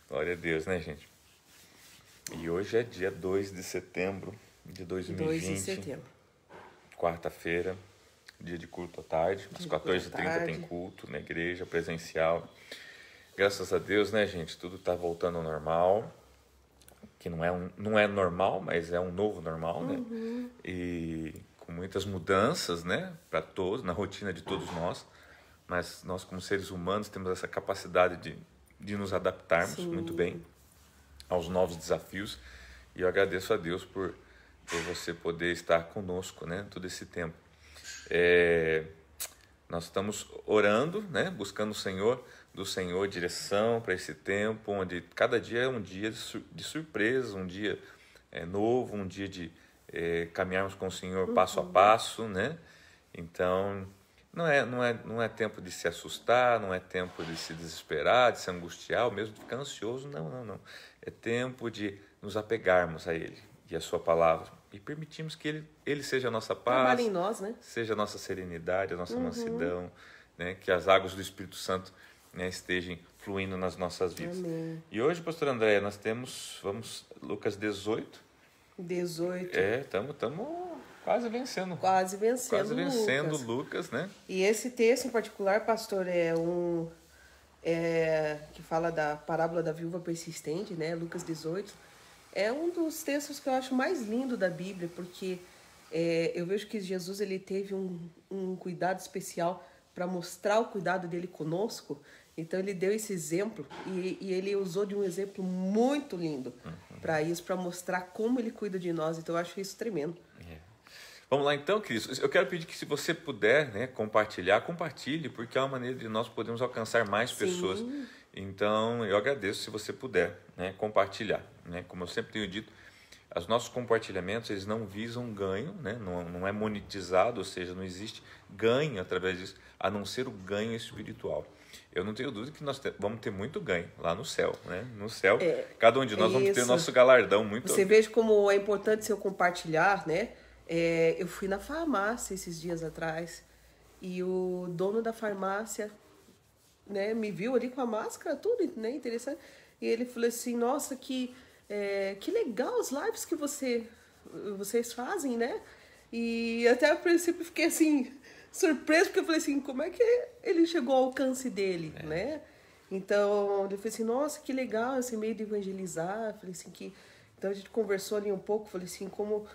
Glória a Deus, né, gente? E hoje é dia 2 de setembro de 2020. 2 de setembro. Quarta-feira, dia de culto à tarde. Às 14h30 tem culto na igreja presencial. Graças a Deus, né, gente? Tudo está voltando ao normal. Que não é normal, mas é um novo normal, né? E com muitas mudanças, né? Para todos, na rotina de todos nós. Mas nós, como seres humanos, temos essa capacidade de nos adaptarmos muito bem aos novos desafios. E eu agradeço a Deus por você poder estar conosco, né? Todo esse tempo. Nós estamos orando, né? Buscando do Senhor direção para esse tempo, onde cada dia é um dia de surpresa, um dia novo, um dia de caminharmos com o Senhor passo a passo, né? Então, não é tempo de se assustar, não é tempo de se desesperar, de se angustiar, ou mesmo de ficar ansioso, não. É tempo de nos apegarmos a Ele e a Sua palavra e permitirmos que Ele seja a nossa paz, trabalhe em nós, né? Seja a nossa serenidade, a nossa mansidão, né? Que as águas do Espírito Santo, né, estejam fluindo nas nossas vidas. Amém. E hoje, pastor André, nós vamos Lucas 18. 18. Estamos quase vencendo. Quase vencendo Lucas, né? E esse texto em particular, pastor, que fala da parábola da viúva persistente, né? Lucas 18. É um dos textos que eu acho mais lindo da Bíblia, porque eu vejo que Jesus ele teve um cuidado especial para mostrar o cuidado dele conosco. Então ele deu esse exemplo e ele usou de um exemplo muito lindo para isso, para mostrar como ele cuida de nós. Então eu acho isso tremendo. Vamos lá então, queridos. Eu quero pedir que, se você puder, né, compartilhe, porque é uma maneira de nós podermos alcançar mais pessoas. Então, eu agradeço se você puder, né, compartilhar. Né? Como eu sempre tenho dito, os nossos compartilhamentos eles não visam ganho, né? Não é monetizado, ou seja, não existe ganho através disso, a não ser o ganho espiritual. Eu não tenho dúvida que nós vamos ter muito ganho lá no céu, né? No céu, cada um de nós vamos ter o nosso galardão muito. Você veja como é importante seu compartilhar, né? Eu fui na farmácia esses dias atrás e o dono da farmácia, né, me viu ali com a máscara, tudo, né, interessante. E ele falou assim, nossa, que legal os lives que vocês fazem, né? E até a princípio fiquei assim, surpreso, porque eu falei assim, como é que ele chegou ao alcance dele, né? Então, ele falou assim, nossa, que legal esse meio de evangelizar. Falei assim, então a gente conversou ali um pouco, falei assim, como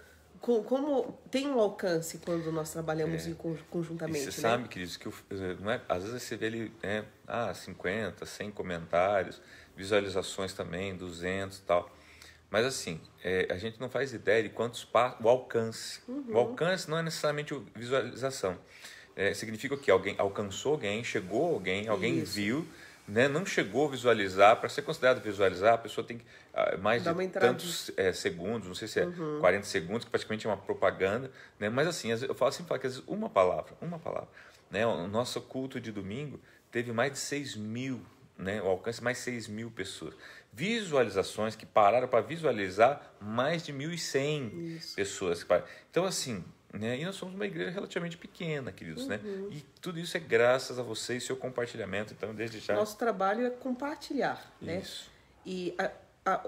tem um alcance quando nós trabalhamos conjuntamente. E você sabe, queridos, que às vezes você vê ali 50, 100 comentários, visualizações também, 200 e tal. Mas assim, a gente não faz ideia de o alcance. O alcance não é necessariamente visualização. Significa que alguém alcançou alguém, chegou a alguém viu, né? Não chegou a visualizar. Para ser considerado visualizar, a pessoa tem que mais de tantos segundos, não sei se é 40 segundos, que praticamente é uma propaganda, né? Mas assim, eu falo que às vezes uma palavra, né? O nosso culto de domingo teve mais de 6.000, né? O alcance mais 6.000 pessoas. Visualizações que pararam para visualizar mais de 1.100 pessoas. Então assim, né? E nós somos uma igreja relativamente pequena, queridos, né? E tudo isso é graças a vocês e seu compartilhamento. Então, desde já... Nosso trabalho é compartilhar, né? E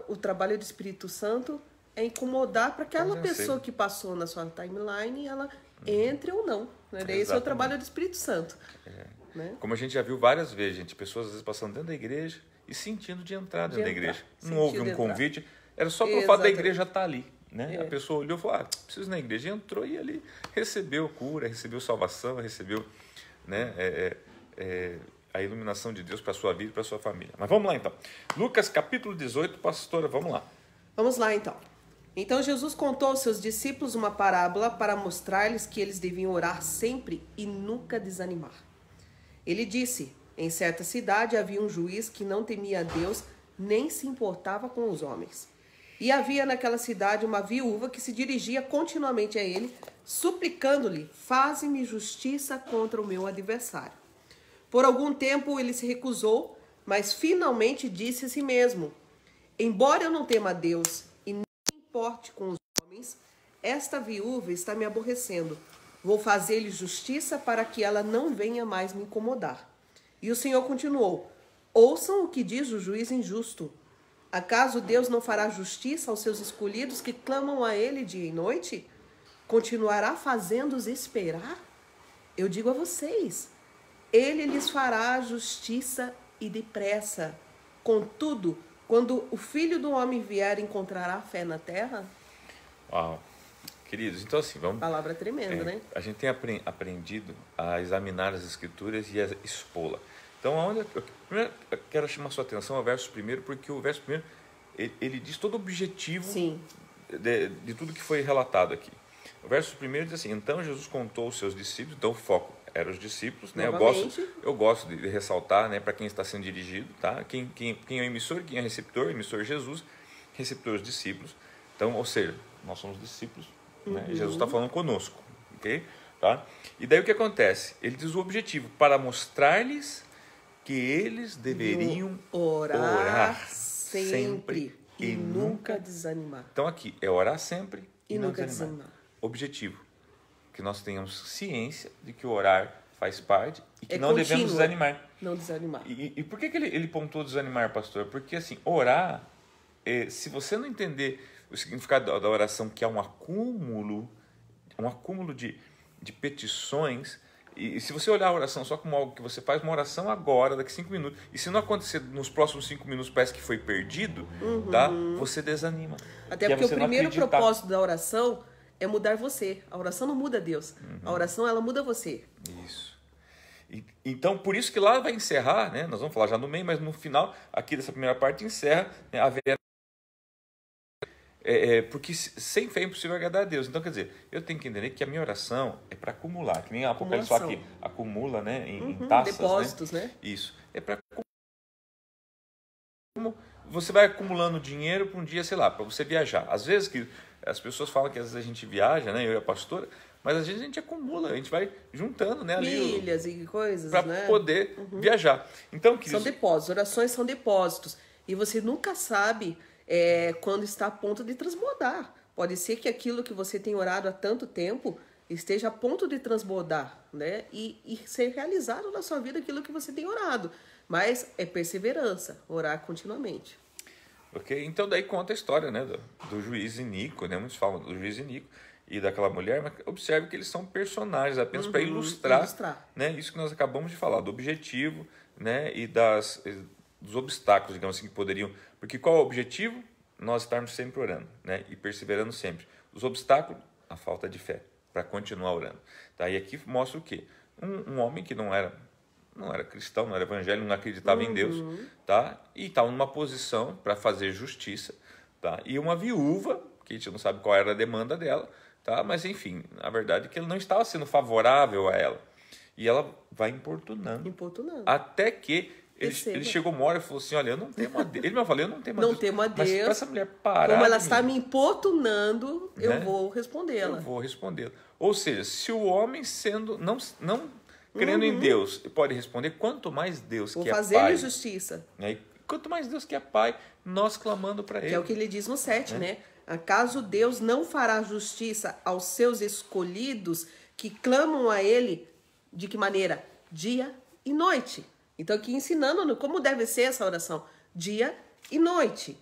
o trabalho do Espírito Santo é incomodar para aquela pessoa que passou na sua timeline, ela entre ou não. Né? Esse é o trabalho do Espírito Santo. Né? Como a gente já viu várias vezes, gente, pessoas às vezes passando dentro da igreja e sentindo de entrar dentro da igreja. Não houve um convite, era só pelo fato da igreja estar ali. Né? A pessoa olhou e falou, preciso ir na igreja. E entrou e ali recebeu cura, recebeu salvação, recebeu, né, a iluminação de Deus para a sua vida e para a sua família. Mas vamos lá então. Lucas capítulo 18, pastora, vamos lá. Vamos lá então. Então Jesus contou aos seus discípulos uma parábola para mostrar-lhes que eles deviam orar sempre e nunca desanimar. Ele disse, em certa cidade havia um juiz que não temia a Deus nem se importava com os homens. E havia naquela cidade uma viúva que se dirigia continuamente a ele, suplicando-lhe, faze-me justiça contra o meu adversário. Por algum tempo ele se recusou, mas finalmente disse a si mesmo, embora eu não tema a Deus e nem me importe com os homens, esta viúva está me aborrecendo. Vou fazer-lhe justiça para que ela não venha mais me incomodar. E o Senhor continuou, ouçam o que diz o juiz injusto. Acaso Deus não fará justiça aos seus escolhidos que clamam a Ele dia e noite? Continuará fazendo-os esperar? Eu digo a vocês, Ele lhes fará justiça e depressa. Contudo, quando o Filho do Homem vier, encontrará fé na terra? Uau. Queridos, então assim, vamos... Palavra tremenda, né? A gente tem aprendido a examinar as Escrituras e a expô-la. Então, primeiro, eu quero chamar a sua atenção ao verso 1, porque o verso 1, ele diz todo o objetivo de tudo que foi relatado aqui. O verso 1 diz assim, então Jesus contou aos seus discípulos, então o foco era os discípulos, né? Eu gosto de ressaltar, né, para quem está sendo dirigido, tá? Quem é o emissor, quem é o receptor, emissor Jesus, receptor os discípulos. Então, ou seja, nós somos discípulos, né? Jesus está falando conosco, ok? Tá? E daí o que acontece? Ele diz o objetivo, para mostrar-lhes que eles deveriam orar sempre e nunca desanimar. Então aqui, é orar sempre e nunca desanimar. Objetivo, que nós tenhamos ciência de que orar faz parte e que não contínuo, devemos desanimar. Não desanimar. E por que ele pontuou desanimar, pastor? Porque assim, orar, se você não entender o significado da oração, que é um acúmulo de petições, e se você olhar a oração só como algo que você faz uma oração agora, daqui 5 minutos, e se não acontecer nos próximos 5 minutos, parece que foi perdido, tá? Você desanima. Até porque o primeiro propósito da oração é mudar você. A oração não muda Deus. A oração, ela muda você. Isso. Então, por isso que lá vai encerrar, né? Nós vamos falar já no meio, mas no final, aqui dessa primeira parte, encerra, né, porque sem fé é impossível agradar a Deus. Então, quer dizer, eu tenho que entender que a minha oração é para acumular, que nem a Apocalipse fala aqui, acumula, né, em taças, depósitos, né? Isso. É para você vai acumulando dinheiro para um dia, sei lá, para você viajar. Às vezes que as pessoas falam que às vezes a gente viaja, né, eu e a pastora, mas às vezes a gente acumula, a gente vai juntando, né, milhas e coisas, para né, poder viajar. Então, são depósitos, orações são depósitos, e você nunca sabe quando está a ponto de transbordar. Pode ser que aquilo que você tem orado há tanto tempo esteja a ponto de transbordar, né? E ser realizado na sua vida aquilo que você tem orado. Mas é perseverança, orar continuamente. Ok? Então daí conta a história, né, do juiz Inico, né? Muitos falam do juiz Inico e daquela mulher, mas observe que eles são personagens apenas para ilustrar, né? Isso que nós acabamos de falar, do objetivo, né? E dos obstáculos, digamos assim, que poderiam... Porque qual é o objetivo? Nós estarmos sempre orando, né? E perseverando sempre. Os obstáculos, a falta de fé, para continuar orando. Tá? E aqui mostra o quê? Um homem que não era cristão, não era evangélico, não acreditava em Deus, tá? E estava numa posição para fazer justiça, tá? E uma viúva, que a gente não sabe qual era a demanda dela, tá? Mas enfim, a verdade é que ele não estava sendo favorável a ela. E ela vai importunando. Até que ele chegou uma hora e falou assim, olha, eu não temo a Deus. Ele me falou, eu não temo a Deus. Não temo a Deus. Mas para essa mulher parar... Como ela está me importunando, eu vou respondê-la. Eu vou respondê-la. Ou seja, se o homem sendo... não crendo em Deus, pode responder, quanto mais Deus que é Pai... Vou fazer-lhe justiça. Né? Quanto mais Deus que é Pai, nós clamando para Ele. Que é o que ele diz no 7, né? Acaso Deus não fará justiça aos seus escolhidos que clamam a Ele, de que maneira? Dia e noite. Então aqui ensinando como deve ser essa oração. Dia e noite.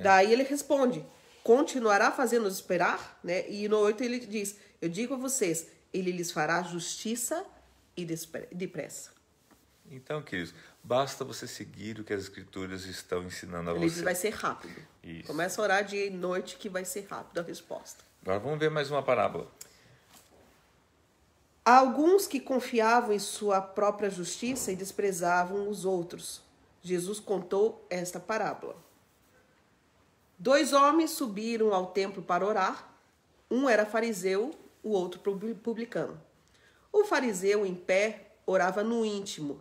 Daí ele responde, continuará fazendo-nos esperar? Né? E no 8 ele diz, eu digo a vocês, Ele lhes fará justiça e depressa. Então, queridos, basta você seguir o que as Escrituras estão ensinando a você. Ele diz, vai ser rápido. Isso. Começa a orar dia e noite que vai ser rápido a resposta. Agora vamos ver mais uma parábola. Há alguns que confiavam em sua própria justiça e desprezavam os outros. Jesus contou esta parábola. 2 homens subiram ao templo para orar. Um era fariseu, o outro publicano. O fariseu, em pé, orava no íntimo.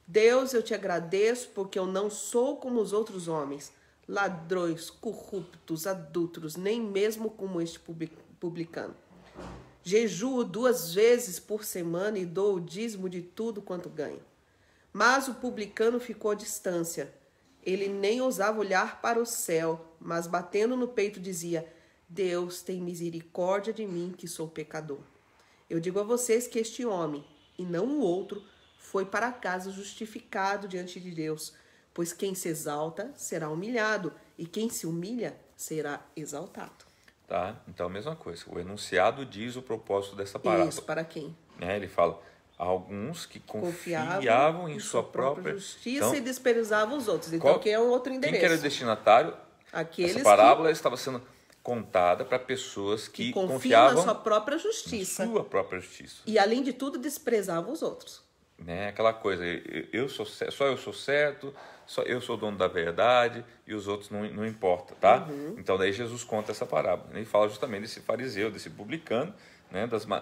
Deus, eu te agradeço porque eu não sou como os outros homens, ladrões, corruptos, adúlteros, nem mesmo como este publicano. Jejuo 2 vezes por semana e dou o dízimo de tudo quanto ganho. Mas o publicano ficou à distância. Ele nem ousava olhar para o céu, mas batendo no peito dizia, Deus tem misericórdia de mim que sou pecador. Eu digo a vocês que este homem, e não o outro, foi para casa justificado diante de Deus, Pois quem se exalta será humilhado, e quem se humilha será exaltado. Tá? Então, a mesma coisa. O enunciado diz o propósito dessa parábola. Isso, para quem? Ele fala, alguns que confiavam em sua própria justiça então, e desprezavam os outros. Então, que é um outro endereço. Quem que era o destinatário? Aqueles essa parábola estava sendo contada para pessoas que confiavam na sua própria justiça. Na sua própria justiça. E, além de tudo, desprezavam os outros. Aquela coisa, só eu sou certo, só eu sou o dono da verdade e os outros não importa, tá? Então daí Jesus conta essa parábola. Ele fala justamente desse fariseu, desse publicano,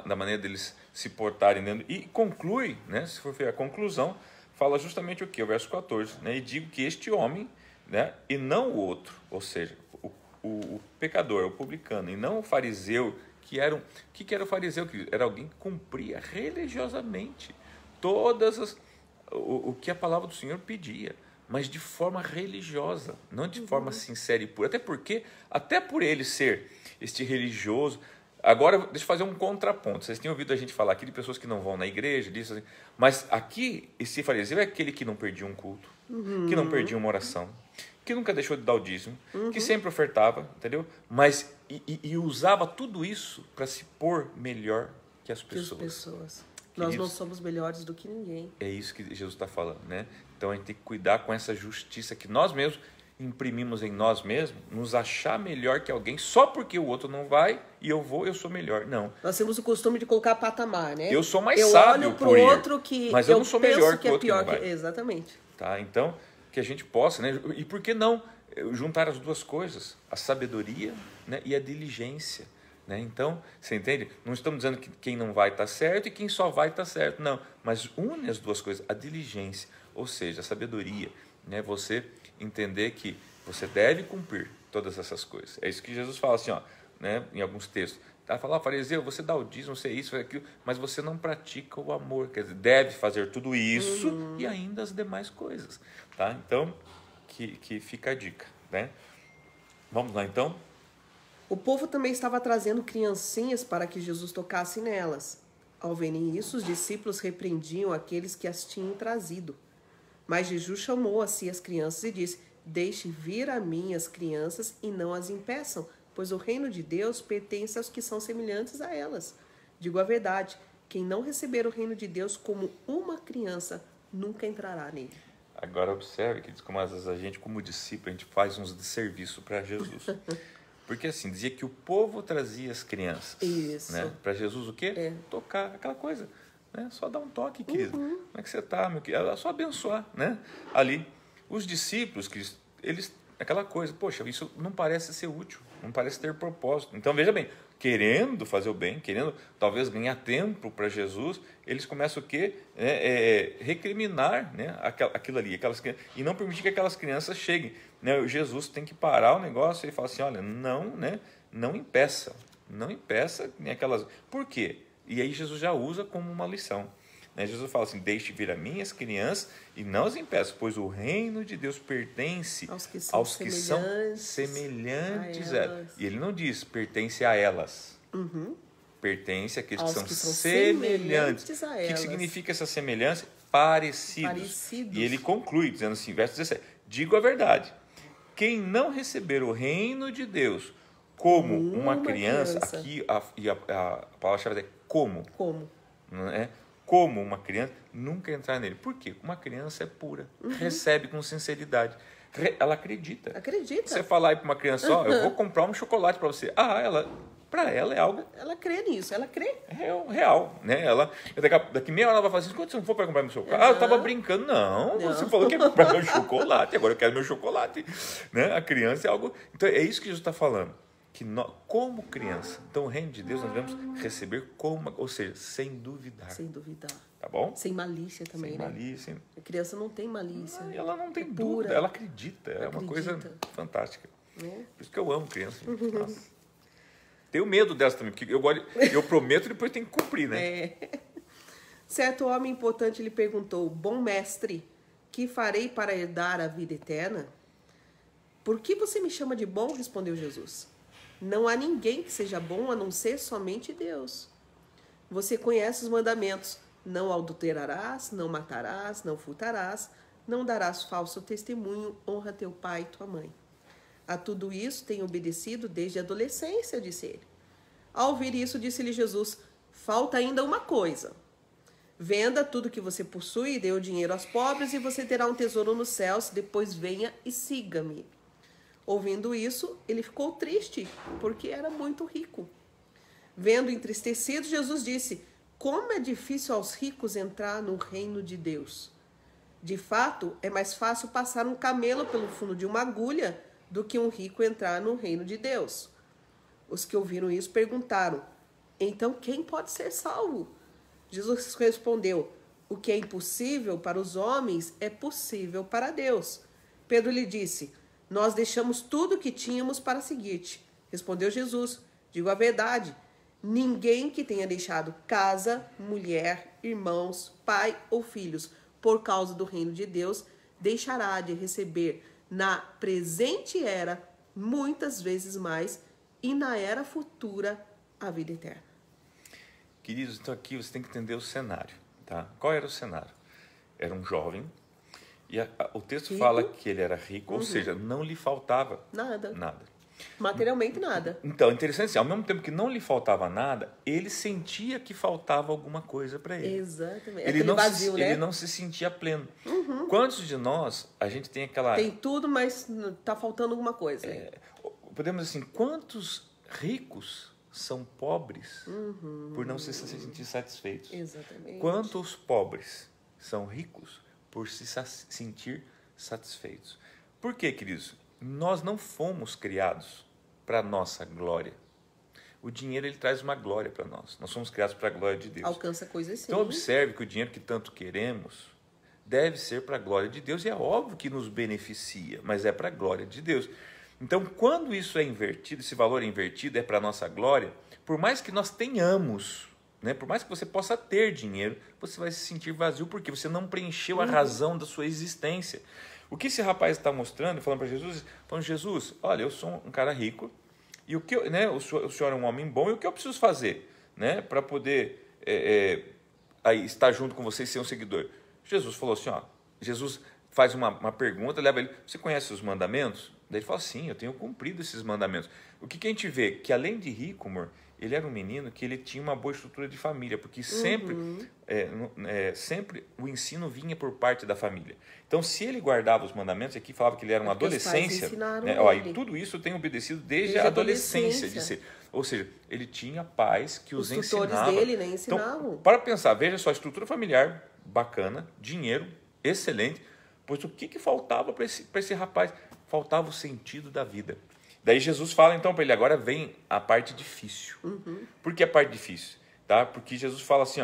da maneira deles se portarem dentro, e conclui, se for ver a conclusão, fala justamente o que? O verso 14, e digo que este homem, e não o outro, ou seja, o pecador, o publicano, e não o fariseu, que era que era o fariseu? Que era alguém que cumpria religiosamente o que a palavra do Senhor pedia, mas de forma religiosa, não de forma sincera e pura. Até por ele ser este religioso. Agora, deixa eu fazer um contraponto. Vocês têm ouvido a gente falar aqui de pessoas que não vão na igreja, disso assim. Mas aqui, esse fariseu é aquele que não perdia um culto, que não perdia uma oração, que nunca deixou de dar o dízimo, que sempre ofertava, entendeu? Mas e usava tudo isso para se pôr melhor que as pessoas. Nós não somos melhores do que ninguém. É isso que Jesus está falando, Então a gente tem que cuidar com essa justiça que nós mesmos imprimimos em nós mesmos, nos achar melhor que alguém só porque o outro não vai e eu vou, eu sou melhor. Não. Nós temos o costume de colocar patamar, Eu sou mais sábio por outro que mas eu não sou melhor que o outro pior que não vai. Exatamente. Tá? Então, que a gente possa, E por que não juntar as duas coisas? A sabedoria, e a diligência. Então, você entende? Não estamos dizendo que quem não vai está certo e quem só vai está certo. Não, mas une as duas coisas. A diligência, ou seja, a sabedoria. Você entender que você deve cumprir todas essas coisas. É isso que Jesus fala assim, em alguns textos. Fala, fariseu, você dá o dízimo, você é isso, você é aquilo, mas você não pratica o amor. Quer dizer, deve fazer tudo isso e ainda as demais coisas. Tá? Então, que fica a dica. Vamos lá, então. O povo também estava trazendo criancinhas para que Jesus tocasse nelas. Ao verem isso, os discípulos repreendiam aqueles que as tinham trazido. Mas Jesus chamou a si as crianças e disse, deixe vir a mim as crianças e não as impeçam, pois o reino de Deus pertence aos que são semelhantes a elas. Digo a verdade, quem não receber o reino de Deus como uma criança, nunca entrará nele. Agora observe que como às vezes a gente, como discípulo, a gente faz uns desserviço para Jesus. Porque assim, dizia que o povo trazia as crianças. Isso. Para Jesus o quê? Tocar, aquela coisa. Só dar um toque, querido. Como é que você está, meu querido? Só abençoar, Ali. Os discípulos, eles, aquela coisa, poxa, isso não parece ser útil, não parece ter propósito. Então, veja bem, querendo fazer o bem, querendo talvez ganhar tempo para Jesus, eles começam o quê? Recriminar aquilo ali, e não permitir que aquelas crianças cheguem. Jesus tem que parar o negócio e falar assim, olha, não impeça nem aquelas... Por quê? E aí Jesus já usa como uma lição. Jesus fala assim, deixe vir a mim as crianças e não as impeça, pois o reino de Deus pertence aos que são semelhantes a elas. E ele não diz pertence a elas. Pertence àqueles que são semelhantes a elas. O que significa essa semelhança? Parecidos. E ele conclui dizendo assim, verso 17, digo a verdade, quem não receber o reino de Deus como uma criança, aqui a palavra-chave é como. Não é? Como uma criança, nunca entrar nele. Por quê? Uma criança é pura, recebe com sinceridade, ela acredita. Você falar aí para uma criança, eu vou comprar um chocolate para você. Para ela é algo... Ela crê nisso, ela crê. É real, Ela, daqui meia hora ela vai falar assim, quando você não for para comprar meu chocolate? Eu estava brincando. Não, você falou que ia comprar meu chocolate, agora eu quero meu chocolate. A criança é algo... Então, é isso que Jesus está falando. Que nós, como criança, então o reino de Deus nós devemos receber ou seja, sem duvidar. Sem duvidar. Tá bom? Sem malícia também, sem malícia. A criança não tem malícia. Ela não tem dúvida, ela acredita. É uma coisa fantástica. Por isso que eu amo criança. Nossa. Tenho medo dessa também, porque eu prometo e depois tenho que cumprir, Certo homem importante lhe perguntou, bom mestre, que farei para herdar a vida eterna? Por que você me chama de bom? Respondeu Jesus. Não há ninguém que seja bom a não ser somente Deus. Você conhece os mandamentos. Não adulterarás, não matarás, não furtarás, não darás falso testemunho, honra teu pai e tua mãe. A tudo isso tenho obedecido desde a adolescência, disse ele. Ao ouvir isso, disse-lhe Jesus, falta ainda uma coisa. Venda tudo que você possui e dê o dinheiro aos pobres e você terá um tesouro nos céus, depois venha e siga-me. Ouvindo isso, ele ficou triste, porque era muito rico. Vendo entristecido, Jesus disse, como é difícil aos ricos entrar no reino de Deus. De fato, é mais fácil passar um camelo pelo fundo de uma agulha do que um rico entrar no reino de Deus. Os que ouviram isso perguntaram, então quem pode ser salvo? Jesus respondeu, o que é impossível para os homens é possível para Deus. Pedro lhe disse, nós deixamos tudo o que tínhamos para seguir-te. Respondeu Jesus, digo a verdade, ninguém que tenha deixado casa, mulher, irmãos, pai ou filhos, por causa do reino de Deus, deixará de receber na presente era muitas vezes mais e na era futura a vida eterna. Queridos, então aqui você tem que entender o cenário, tá? Qual era o cenário? Era um jovem e o texto rico. Fala que ele era rico, ou seja, não lhe faltava Nada. nada. Materialmente nada. Então, interessante assim, ao mesmo tempo que não lhe faltava nada, ele sentia que faltava alguma coisa para ele. Exatamente. Ele Aquele não, vazio, né? ele não se sentia pleno. Quantos de nós, a gente tem aquela... Tem tudo, mas tá faltando alguma coisa. Podemos dizer assim, quantos ricos são pobres por não se sentir satisfeitos? Exatamente. Quantos pobres são ricos por se sentir satisfeitos? Por quê, queridos? Nós não fomos criados para a nossa glória. O dinheiro ele traz uma glória para nós. Nós somos criados para a glória de Deus. Alcança coisas sim. Então observe que o dinheiro que tanto queremos deve ser para a glória de Deus. E é óbvio que nos beneficia, mas é para a glória de Deus. Então quando isso é invertido, esse valor é invertido, é para a nossa glória, por mais que nós tenhamos, né, por mais que você possa ter dinheiro, você vai se sentir vazio porque você não preencheu a razão da sua existência. O que esse rapaz está mostrando, falando para Jesus, falando, Jesus, olha, eu sou um cara rico, e o senhor é um homem bom, e o que eu preciso fazer, né, para poder aí, estar junto com você e ser um seguidor? Jesus falou assim, Jesus faz uma pergunta, leva ele, você conhece os mandamentos? Daí ele fala, sim, eu tenho cumprido esses mandamentos. O que a gente vê? Que além de rico, amor, ele era um menino que ele tinha uma boa estrutura de família, porque sempre, sempre o ensino vinha por parte da família. Então, se ele guardava os mandamentos, aqui falava que ele era uma adolescência, né? E tudo isso tem obedecido desde a adolescência de ser. Ou seja, ele tinha pais que os ensinavam. Os tutores dele, né, ensinavam. Então, para pensar, veja só, estrutura familiar bacana, dinheiro excelente, pois o que faltava para esse rapaz? Faltava o sentido da vida. Daí Jesus fala então para ele, agora vem a parte difícil. Por que a parte difícil? Tá? Porque Jesus fala assim,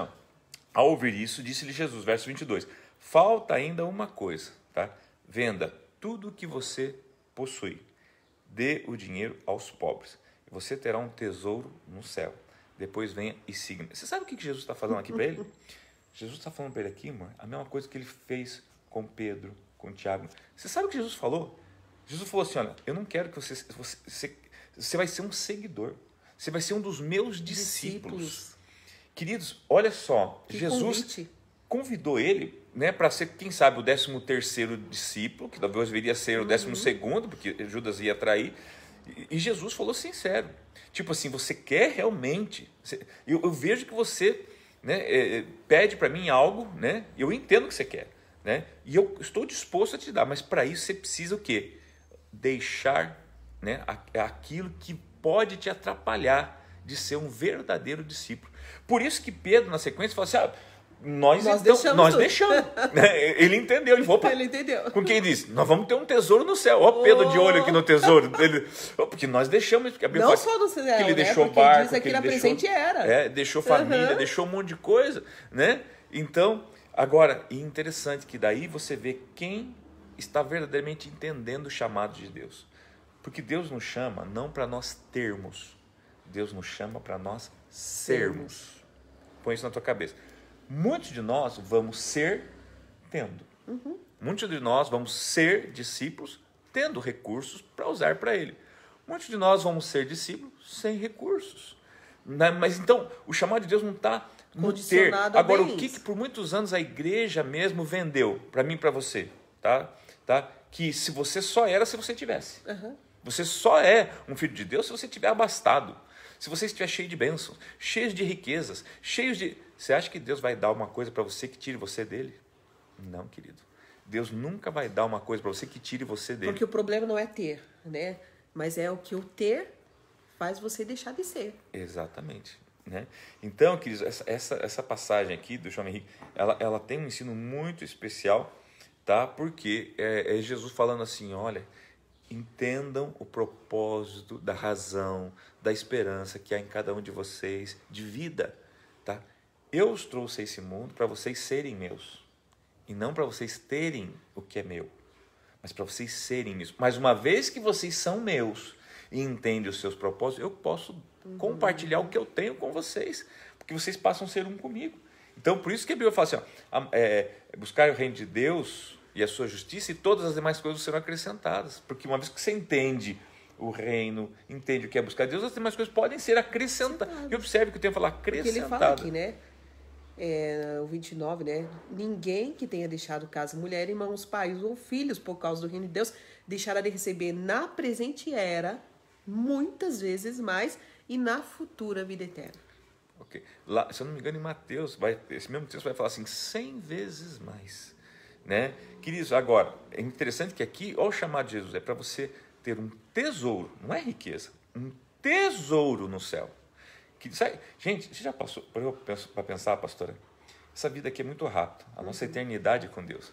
ao ouvir isso, disse-lhe Jesus, verso 22, falta ainda uma coisa, tá? Venda tudo o que você possui, dê o dinheiro aos pobres, e você terá um tesouro no céu. Depois venha e siga-me. Você sabe o que Jesus está falando aqui para ele? Jesus está falando para ele aqui, amor, a mesma coisa que ele fez com Pedro, com Tiago. Você sabe o que Jesus falou? Jesus falou assim, olha, eu não quero que você vai ser um seguidor. Você vai ser um dos meus discípulos. Queridos, olha só, que Jesus convite. Convidou ele, né, para ser, quem sabe, o 13º discípulo, que talvez viria a ser o 12º, porque Judas ia trair. E Jesus falou sincero. Tipo assim, você quer realmente... Eu vejo que você, né, pede para mim algo, né, e eu entendo o que você quer. Né, e eu estou disposto a te dar, mas para isso você precisa o quê? Deixar, né, aquilo que pode te atrapalhar de ser um verdadeiro discípulo. Por isso que Pedro, na sequência, fala assim, nós deixamos. Ele entendeu, ele falou, ele entendeu. Com quem disse? Nós vamos ter um tesouro no céu. Ó, Pedro de olho aqui no tesouro. Porque nós deixamos. Porque não só no céu, que ele deixou porque barco, diz aqui que ele na presente era. Deixou família, deixou um monte de coisa, né? Então, agora, e interessante que daí você vê quem está verdadeiramente entendendo o chamado de Deus. Porque Deus nos chama não para nós termos, Deus nos chama para nós sermos. Põe isso na tua cabeça. Muitos de nós vamos ser tendo. Muitos de nós vamos ser discípulos tendo recursos para usar para Ele. Muitos de nós vamos ser discípulos sem recursos. Mas então, o chamado de Deus não está no ter. Agora, o que por muitos anos a igreja mesmo vendeu para mim e para você? tá? Que se você só era se você tivesse. Aham. Você só é um filho de Deus se você estiver abastado. Se você estiver cheio de bênçãos, cheio de riquezas, cheios de... Você acha que Deus vai dar uma coisa para você que tire você dele? Não, querido. Deus nunca vai dar uma coisa para você que tire você dele. Porque o problema não é ter, né? Mas é o que o ter faz você deixar de ser. Exatamente. Né? Então, queridos, essa passagem aqui do João Henrique, ela tem um ensino muito especial, tá? Porque é Jesus falando assim, olha, entendam o propósito da razão, da esperança que há em cada um de vocês, de vida, tá? Eu os trouxe a esse mundo para vocês serem meus, e não para vocês terem o que é meu, mas para vocês serem meus. Mas uma vez que vocês são meus e entendem os seus propósitos, eu posso compartilhar o que eu tenho com vocês, porque vocês passam a ser um comigo. Então, por isso que a Bíblia fala assim, buscar o reino de Deus e a sua justiça, e todas as demais coisas serão acrescentadas. Porque uma vez que você entende o reino, entende o que é buscar Deus, as demais coisas podem ser acrescentadas. E observe que o tempo fala acrescentada. Porque ele fala aqui, né? O 29, né? Ninguém que tenha deixado casa, mulher, irmãos, pais ou filhos por causa do reino de Deus, deixará de receber na presente era, muitas vezes mais, e na futura vida eterna. Ok. Lá, se eu não me engano, em Mateus, esse mesmo texto vai falar assim, 100 vezes mais. Né? Queridos, agora, é interessante que aqui, olha o chamado de Jesus, é para você ter um tesouro, não é riqueza, um tesouro no céu. Gente, você já passou para pensar, pastora? Essa vida aqui é muito rápida, a nossa eternidade com Deus.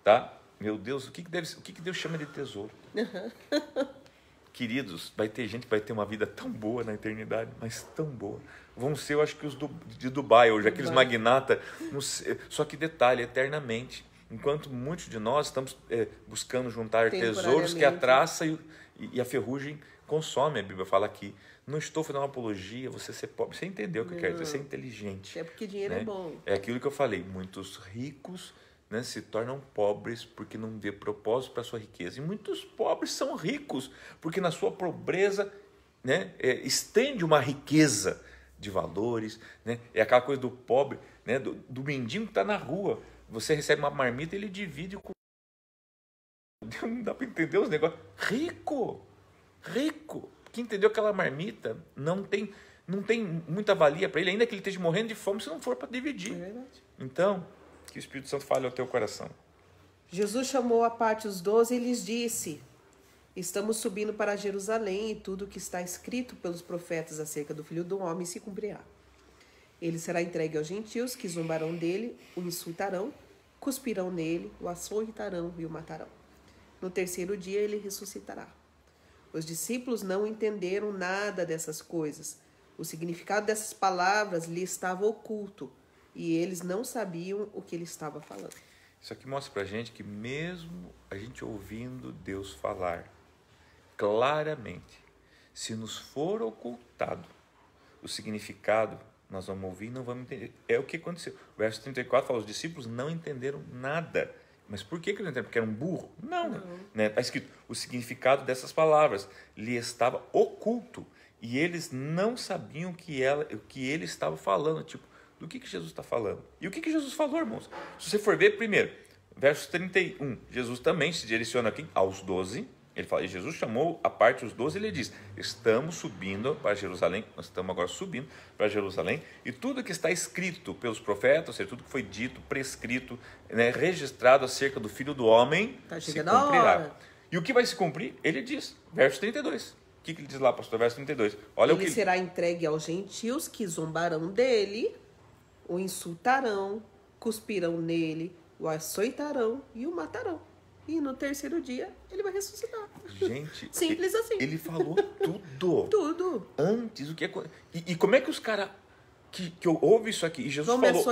Tá? Meu Deus, o que Deus chama de tesouro? Queridos, vai ter gente que vai ter uma vida tão boa na eternidade, mas tão boa. Vão ser, eu acho que os de Dubai hoje, aqueles magnatas, só que detalhe, eternamente. Enquanto muitos de nós estamos buscando juntar tesouros que a traça e a ferrugem consomem, a Bíblia fala aqui. Não estou fazendo uma apologia, você ser pobre. Você entendeu o que eu quero dizer, ser inteligente. É porque dinheiro é bom. É aquilo que eu falei, muitos ricos, né, se tornam pobres porque não vê propósito para a sua riqueza. E muitos pobres são ricos porque na sua pobreza, né, estende uma riqueza de valores. Né? É aquela coisa do pobre, né, do mendigo que está na rua. Você recebe uma marmita e ele divide com... Não dá para entender os negócios. Rico! Que entendeu aquela marmita não tem muita valia para ele, ainda que ele esteja morrendo de fome, se não for para dividir. É verdade. Então, que o Espírito Santo fale ao teu coração. Jesus chamou à parte os 12 e lhes disse: estamos subindo para Jerusalém, e tudo o que está escrito pelos profetas acerca do Filho do Homem se cumprirá. Ele será entregue aos gentios, que zombarão dele, o insultarão, cuspirão nele, o açoitarão e o matarão. No terceiro dia ele ressuscitará. Os discípulos não entenderam nada dessas coisas. O significado dessas palavras lhe estava oculto, e eles não sabiam o que ele estava falando. Isso aqui mostra pra gente que mesmo a gente ouvindo Deus falar claramente, se nos for ocultado o significado, nós vamos ouvir e não vamos entender. É o que aconteceu. O verso 34 fala, os discípulos não entenderam nada. Mas por que não entenderam? Porque eram burro? Não. Né? Está escrito, o significado dessas palavras lhe estava oculto. E eles não sabiam o que ele estava falando. Tipo, do que Jesus está falando? E o que Jesus falou, irmãos? Se você for ver, primeiro, verso 31, Jesus também se direciona aqui aos 12. Ele fala, Jesus chamou a parte os 12 e ele diz, estamos subindo para Jerusalém, nós estamos agora subindo para Jerusalém, e tudo que está escrito pelos profetas, ou seja, tudo que foi dito, prescrito, né, registrado acerca do Filho do Homem, se cumprirá. E o que vai se cumprir? Ele diz, verso 32. O que ele diz lá, pastor? Verso 32. Olha ele será entregue aos gentios, que zombarão dele, o insultarão, cuspirão nele, o açoitarão e o matarão. E no terceiro dia, ele vai ressuscitar. Gente, simples assim. Ele falou tudo. Tudo. Antes, o que é... E como é que os caras que ouvem isso aqui, e Jesus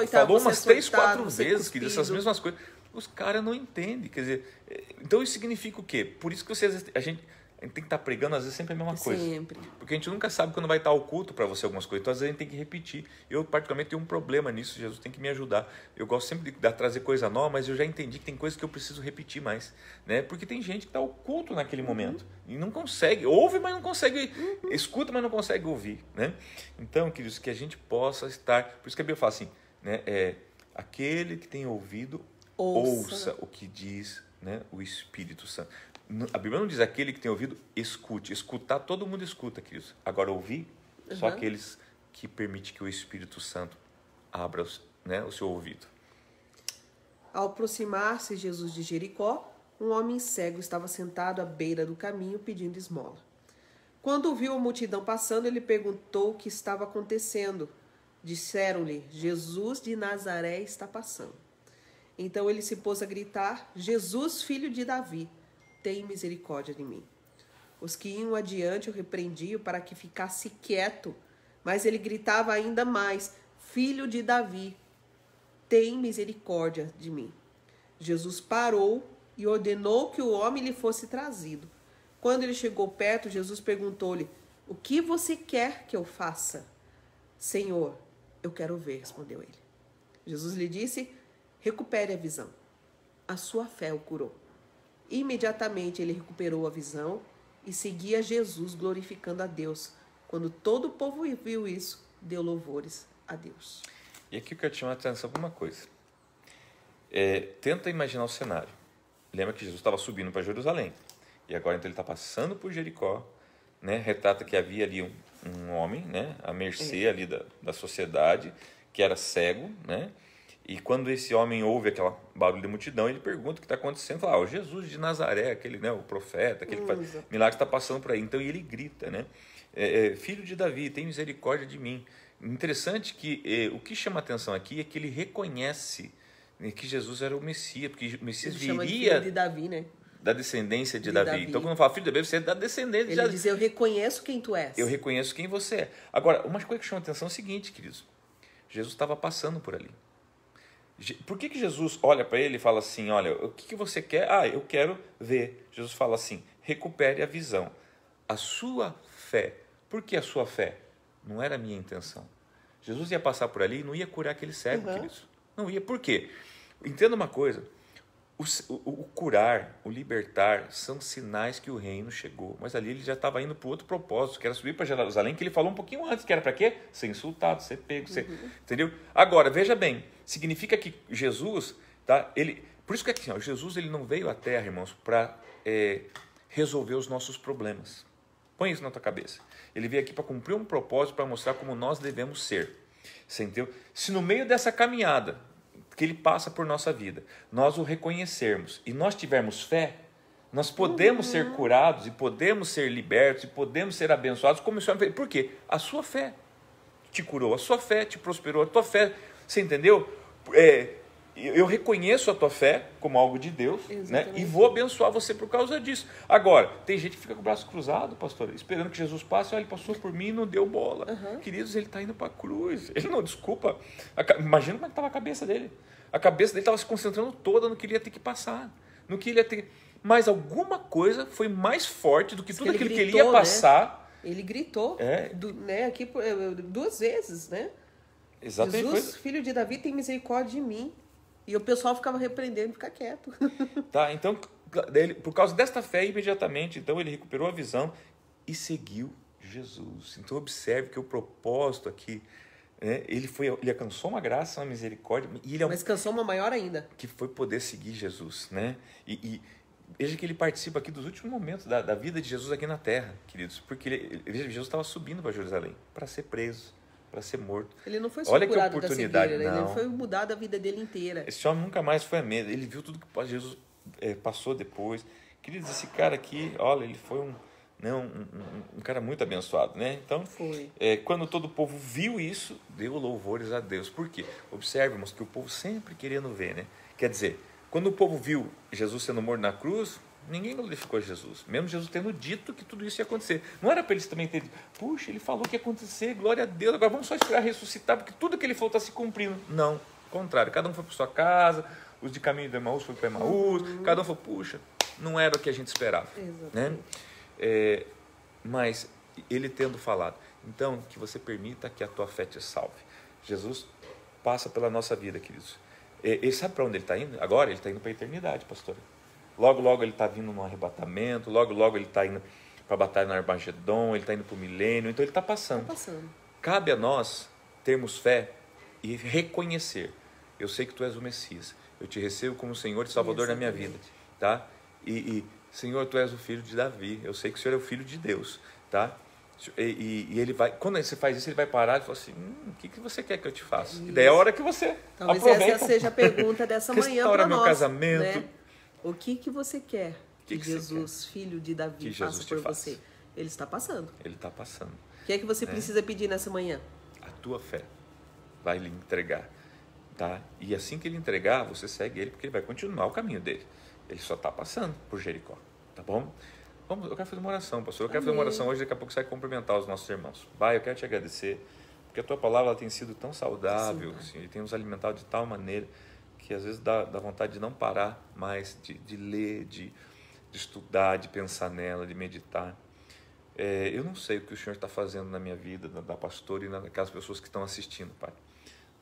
falou umas 3, 4 vezes, que dessas mesmas coisas, os caras não entendem. Quer dizer, então isso significa o quê? Por isso que a gente tem que estar pregando, às vezes, sempre a mesma coisa. Sempre. Porque a gente nunca sabe quando vai estar oculto para você algumas coisas. Então, às vezes, a gente tem que repetir. Eu, particularmente, tenho um problema nisso. Jesus tem que me ajudar. Eu gosto sempre de trazer coisa nova, mas eu já entendi que tem coisas que eu preciso repetir mais. Né? Porque tem gente que está oculto naquele momento. E não consegue. Ouve, mas não consegue. Escuta, mas não consegue ouvir. Né? Então, queridos, que a gente possa estar... Por isso que a Bíblia fala assim, né? Aquele que tem ouvido, ouça o que diz né, o Espírito Santo. A Bíblia não diz aquele que tem ouvido, escute. Escutar, todo mundo escuta, queridos. Agora, ouvir, só aqueles que permitem que o Espírito Santo abra, né, o seu ouvido. Ao aproximar-se Jesus de Jericó, um homem cego estava sentado à beira do caminho pedindo esmola. Quando viu a multidão passando, ele perguntou o que estava acontecendo. Disseram-lhe, Jesus de Nazaré está passando. Então ele se pôs a gritar, Jesus, filho de Davi, tem misericórdia de mim. Os que iam adiante o repreendiam para que ficasse quieto, mas ele gritava ainda mais, filho de Davi, tem misericórdia de mim. Jesus parou e ordenou que o homem lhe fosse trazido. Quando ele chegou perto, Jesus perguntou-lhe, o que você quer que eu faça? Senhor, eu quero ver, respondeu ele. Jesus lhe disse, recupere a visão. A sua fé o curou. Imediatamente ele recuperou a visão e seguia Jesus glorificando a Deus. Quando todo o povo viu isso, deu louvores a Deus. E aqui eu quero te chamar a atenção para uma coisa. Tenta imaginar o cenário. Lembra que Jesus estava subindo para Jerusalém. E agora então ele está passando por Jericó. Né? Retrata que havia ali um homem, né? À mercê ali da sociedade, que era cego, né? E quando esse homem ouve aquele barulho de multidão, ele pergunta o que está acontecendo. Fala, o Jesus de Nazaré, aquele, né, o profeta, aquele que faz milagre, está passando por aí. Então ele grita, né? Filho de Davi, tem misericórdia de mim. Interessante que o que chama a atenção aqui é que ele reconhece que Jesus era o Messias, porque o Messias ele chama viria filho de Davi, né? Da descendência de Davi. Então, quando fala filho de Davi, você é da descendência de Davi. Ele diz, eu reconheço quem tu és. Eu reconheço quem você é. Agora, uma coisa que chama a atenção é o seguinte, queridos. Jesus estava passando por ali. Por que Jesus olha para ele e fala assim, olha, o que você quer? Ah, eu quero ver. Jesus fala assim, recupere a visão. A sua fé. Por que a sua fé? Não era a minha intenção. Jesus ia passar por ali e não ia curar aquele cego, queridos. Não ia. Por quê? Entenda uma coisa. O curar, o libertar, são sinais que o reino chegou. Mas ali ele já estava indo para outro propósito, que era subir para Jerusalém, que ele falou um pouquinho antes, que era para quê? Ser insultado, ser pego, entendeu? Agora, veja bem, significa que Jesus, tá? Por isso que assim, ó, Jesus ele não veio à Terra, irmãos, para resolver os nossos problemas. Põe isso na tua cabeça. Ele veio aqui para cumprir um propósito, para mostrar como nós devemos ser. Você entendeu? Se no meio dessa caminhada que ele passa por nossa vida, nós o reconhecermos e nós tivermos fé, nós podemos ser curados e podemos ser libertos e podemos ser abençoados como o Senhor fez. Por quê? A sua fé te curou, a sua fé te prosperou, a tua fé, você entendeu? Eu reconheço a tua fé como algo de Deus, né? E vou abençoar você por causa disso. Agora, tem gente que fica com o braço cruzado, pastor, esperando que Jesus passe. Olha, ele passou por mim e não deu bola. Queridos, ele está indo para a cruz. Ele não, desculpa. Imagina como é que estava a cabeça dele. A cabeça dele estava se concentrando toda no que ele ia ter que passar. No que ele ia ter. Mas alguma coisa foi mais forte do que tudo aquilo que ele ia passar. Né? Ele gritou aqui 2 vezes, né? Exatamente. Jesus, filho de Davi, tem misericórdia de mim. E o pessoal ficava repreendendo, fica quieto. Tá, então, por causa desta fé, imediatamente, então ele recuperou a visão e seguiu Jesus. Então, observe que o propósito aqui, né, ele alcançou uma graça, uma misericórdia. Mas alcançou uma maior ainda. Que foi poder seguir Jesus, né? E veja que ele participa aqui dos últimos momentos da vida de Jesus aqui na terra, queridos. Porque Jesus estava subindo para Jerusalém para ser preso, para ser morto. Ele não foi só curado da cegueira, né? Ele foi mudado a vida dele inteira. Esse homem nunca mais foi a mesma. Ele viu tudo que Jesus passou depois. Queridos, esse cara aqui, olha, ele foi um cara muito abençoado, né? Então, quando todo o povo viu isso, deu louvores a Deus. Por quê? Observemos que o povo sempre querendo ver, né? Quer dizer, quando o povo viu Jesus sendo morto na cruz, ninguém glorificou Jesus, mesmo Jesus tendo dito que tudo isso ia acontecer. Não era para eles também terem dito, puxa, ele falou que ia acontecer, glória a Deus, agora vamos só esperar ressuscitar, porque tudo que ele falou está se cumprindo. Não, ao contrário, cada um foi para sua casa, os de caminho de Emaús foram para Emaús, cada um falou, puxa, não era o que a gente esperava. Né? Mas ele tendo falado, então que você permita que a tua fé te salve. Jesus passa pela nossa vida, queridos. Ele sabe para onde ele está indo? Agora ele está indo para a eternidade, pastor. Logo, logo ele está vindo no arrebatamento, logo, logo ele está indo para a batalha no Armagedon, ele está indo para o milênio, então ele está passando. Cabe a nós termos fé e reconhecer, eu sei que tu és o Messias, eu te recebo como Senhor e Salvador da minha vida. tá? Senhor, tu és o filho de Davi, eu sei que o Senhor é o filho de Deus, tá? E ele vai, quando você faz isso, ele vai parar e fala assim, o que você quer que eu te faça? Isso. E daí é a hora que você talvez aproveita. Essa seja a pergunta dessa manhã para nós. Meu casamento. Né? O que você quer que Jesus, filho de Davi, faça por você? Ele está passando. Ele está passando. O que é que você precisa pedir nessa manhã? A tua fé vai lhe entregar, tá? E assim que ele entregar, você segue ele, porque ele vai continuar o caminho dele. Ele só está passando por Jericó, tá bom? Eu quero fazer uma oração, pastor. Eu quero fazer uma oração hoje, daqui a pouco você vai cumprimentar os nossos irmãos. Pai, eu quero te agradecer, porque a tua palavra ela tem sido tão saudável, assim, e tem nos alimentado de tal maneira que às vezes dá vontade de não parar mais, de ler, de estudar, de pensar nela, de meditar. Eu não sei o que o Senhor está fazendo na minha vida, da pastora e naquelas pessoas que estão assistindo, Pai.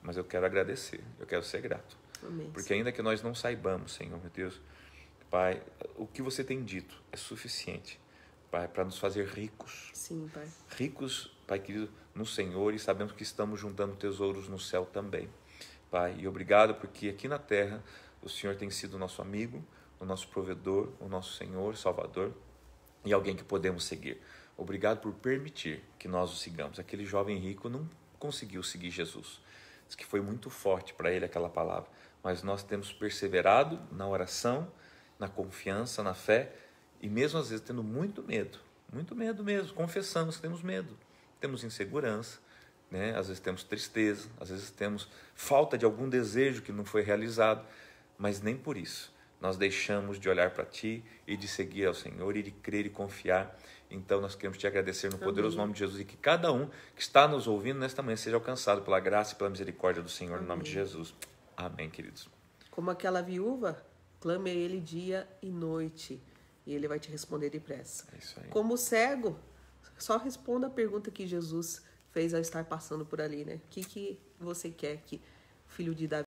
Mas eu quero agradecer, eu quero ser grato. Amém. Porque ainda que nós não saibamos, Senhor, meu Deus, Pai, o que você tem dito é suficiente, Pai, para nos fazer ricos. Sim, Pai. Ricos, Pai querido, no Senhor, e sabemos que estamos juntando tesouros no céu também. Pai, e obrigado porque aqui na terra o Senhor tem sido o nosso amigo, o nosso provedor, o nosso Senhor, Salvador e alguém que podemos seguir. Obrigado por permitir que nós o sigamos. Aquele jovem rico não conseguiu seguir Jesus. Diz que foi muito forte para ele aquela palavra, mas nós temos perseverado na oração, na confiança, na fé, e mesmo às vezes tendo muito medo mesmo, confessamos que temos medo, temos insegurança, né? Às vezes temos tristeza, às vezes temos falta de algum desejo que não foi realizado, mas nem por isso nós deixamos de olhar para Ti e de seguir ao Senhor e de crer e confiar. Então nós queremos Te agradecer no poderoso nome de Jesus e que cada um que está nos ouvindo nesta manhã seja alcançado pela graça e pela misericórdia do Senhor, no nome de Jesus. Amém, queridos. Como aquela viúva, clame a Ele dia e noite e Ele vai te responder depressa. É isso aí. Como o cego, só responda a pergunta que Jesus fez ao estar passando por ali, né? O que você quer que o filho de Davi